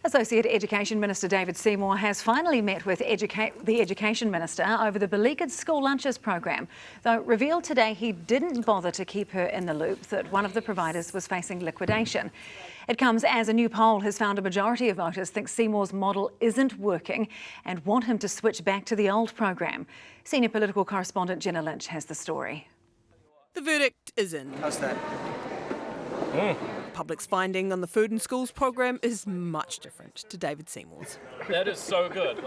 Associate Education Minister David Seymour has finally met with the Education Minister over the beleaguered school lunches program, though revealed today he didn't bother to keep her in the loop that one of the providers was facing liquidation. It comes as a new poll has found a majority of voters think Seymour's model isn't working and want him to switch back to the old program. Senior political correspondent Jenna Lynch has the story. The verdict is in. How's that? Public's finding on the Food and Schools program is much different to David Seymour's. That is so good.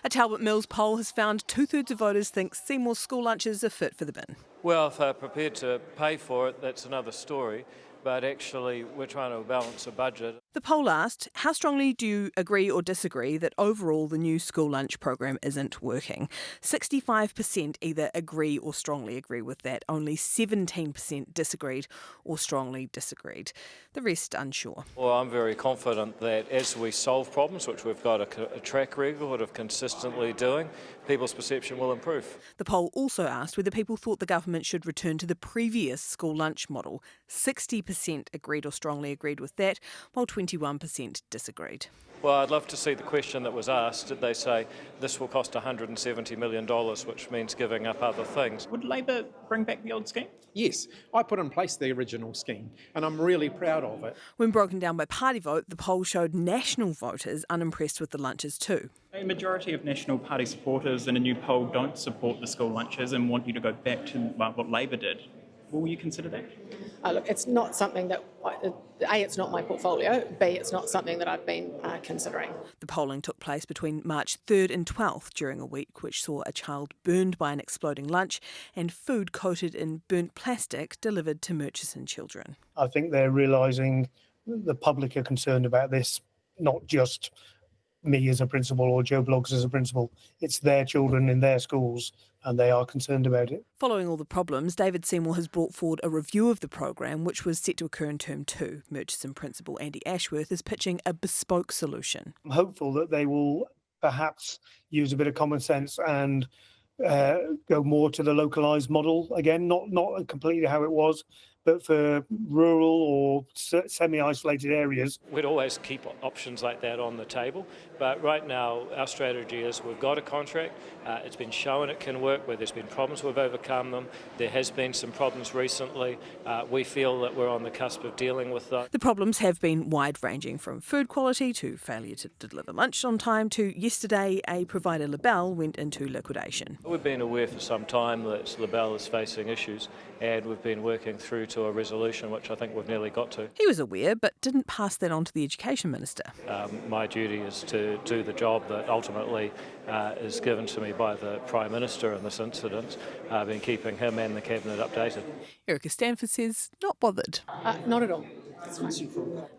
A Talbot Mills poll has found 2/3 of voters think Seymour's school lunches are fit for the bin. Well, if they're prepared to pay for it, that's another story. But actually, we're trying to balance a budget. The poll asked, how strongly do you agree or disagree that overall the new school lunch program isn't working? 65% either agree or strongly agree with that. Only 17% disagreed or strongly disagreed. The rest unsure. Well, I'm very confident that as we solve problems, which we've got a track record of consistently doing, people's perception will improve. The poll also asked whether people thought the government should return to the previous school lunch model. 60% agreed or strongly agreed with that, while 21% disagreed. Well, I'd love to see the question that was asked. Did they say this will cost $170 million, which means giving up other things? Would Labor bring back the old scheme? Yes, I put in place the original scheme and I'm really proud of it. When broken down by party vote, the poll showed national voters unimpressed with the lunches too. A majority of National Party supporters in a new poll don't support the school lunches and want you to go back to what Labor did. Will you consider that? Look, it's not something that, A, it's not my portfolio, B, it's not something that I've been considering. The polling took place between March 3rd and 12th during a week which saw a child burned by an exploding lunch and food coated in burnt plastic delivered to Murchison children. I think they're realising the public are concerned about this, not just me as a principal or Joe Bloggs as a principal. It's their children in their schools and they are concerned about it. Following all the problems, David Seymour has brought forward a review of the program which was set to occur in term 2. Murchison principal Andy Ashworth is pitching a bespoke solution. I'm hopeful that they will perhaps use a bit of common sense and go more to the localised model again, not completely how it was, but for rural or semi-isolated areas. We'd always keep options like that on the table, but right now our strategy is we've got a contract, it's been shown it can work, where there's been problems we've overcome them, there has been some problems recently, we feel that we're on the cusp of dealing with that. The problems have been wide-ranging from food quality to failure to deliver lunch on time to yesterday a provider Labelle went into liquidation. We've been aware for some time that Labelle is facing issues and we've been working through to a resolution which I think we've nearly got to. He was aware but didn't pass that on to the Education Minister. My duty is to do the job that ultimately is given to me by the Prime Minister in this incident. I've been keeping him and the Cabinet updated. Erica Stanford says not bothered. Not at all.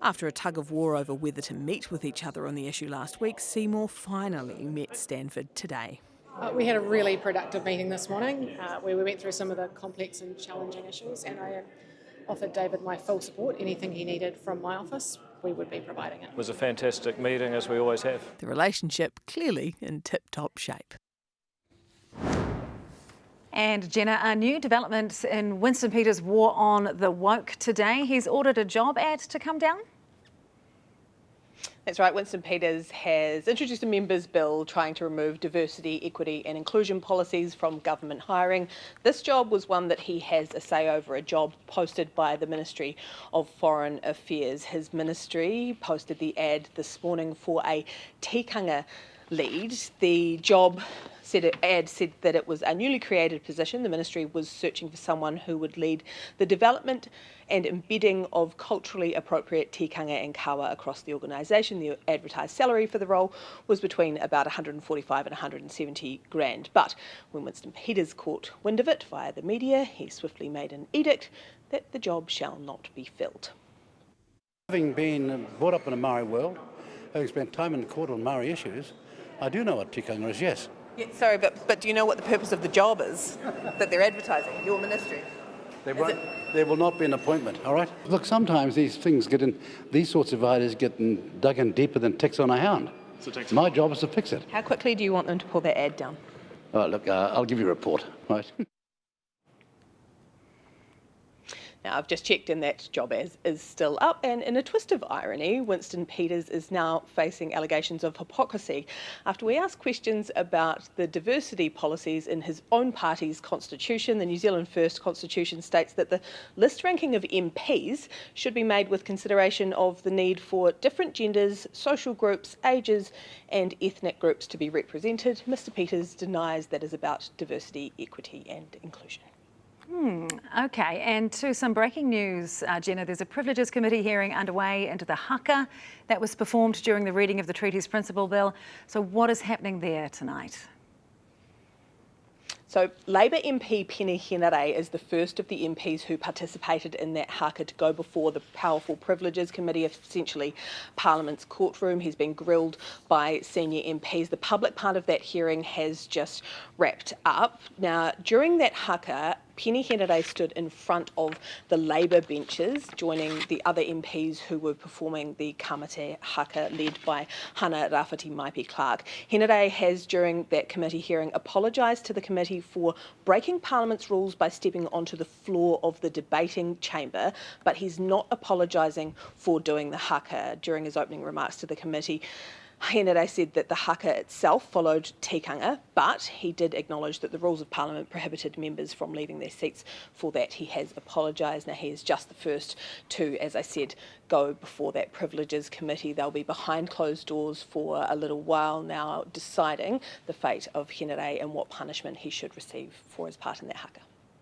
After a tug of war over whether to meet with each other on the issue last week, Seymour finally met Stanford today. We had a really productive meeting this morning where we went through some of the complex and challenging issues, and I offered David my full support. Anything he needed from my office, we would be providing it. It was a fantastic meeting, as we always have. The relationship clearly in tip-top shape. And Jenna, a new development in Winston Peters' war on the woke today. He's ordered a job ad to come down. That's right. Winston Peters has introduced a members' bill trying to remove diversity, equity and inclusion policies from government hiring. This job was one that he has a say over, a job posted by the Ministry of Foreign Affairs. His ministry posted the ad this morning for a tikanga lead. The ad said that it was a newly created position. The ministry was searching for someone who would lead the development and embedding of culturally appropriate tikanga and kawa across the organisation. The advertised salary for the role was between about 145 and 170 grand. But when Winston Peters caught wind of it via the media, he swiftly made an edict that the job shall not be filled. Having been brought up in a Maori world, having spent time in the court on Maori issues, I do know what tikanga is, yes. Yeah, sorry, but do you know what the purpose of the job is that they're advertising, your ministry? There will not be an appointment, all right? Look, sometimes these things these sorts of ideas get dug in deeper than ticks on a hound. My job is to fix it. How quickly do you want them to pull that ad down? Oh, look, I'll give you a report, right? Now, I've just checked and that job is still up, and in a twist of irony, Winston Peters is now facing allegations of hypocrisy after we asked questions about the diversity policies in his own party's constitution. The New Zealand First Constitution states that the list ranking of MPs should be made with consideration of the need for different genders, social groups, ages and ethnic groups to be represented. Mr Peters denies that is about diversity, equity and inclusion. Okay, and to some breaking news, Jenna, there's a Privileges Committee hearing underway into the Haka that was performed during the reading of the Treaty's Principle Bill. So what is happening there tonight? So Labour MP Penny Henare is the first of the MPs who participated in that Haka to go before the powerful Privileges Committee, essentially Parliament's courtroom. He's been grilled by senior MPs. The public part of that hearing has just wrapped up. Now, during that Haka, Penny Henare stood in front of the Labour benches, joining the other MPs who were performing the Kamate Haka, led by Hana Rafati Maipi-Clark. Henare has, during that committee hearing, apologised to the committee for breaking Parliament's rules by stepping onto the floor of the debating chamber, but he's not apologising for doing the Haka. During his opening remarks to the committee, Henare said that the Haka itself followed tikanga, but he did acknowledge that the rules of Parliament prohibited members from leaving their seats. For that, he has apologised. Now, he is just the first to, as I said, go before that Privileges Committee. They'll be behind closed doors for a little while now, deciding the fate of Henare and what punishment he should receive for his part in that Haka.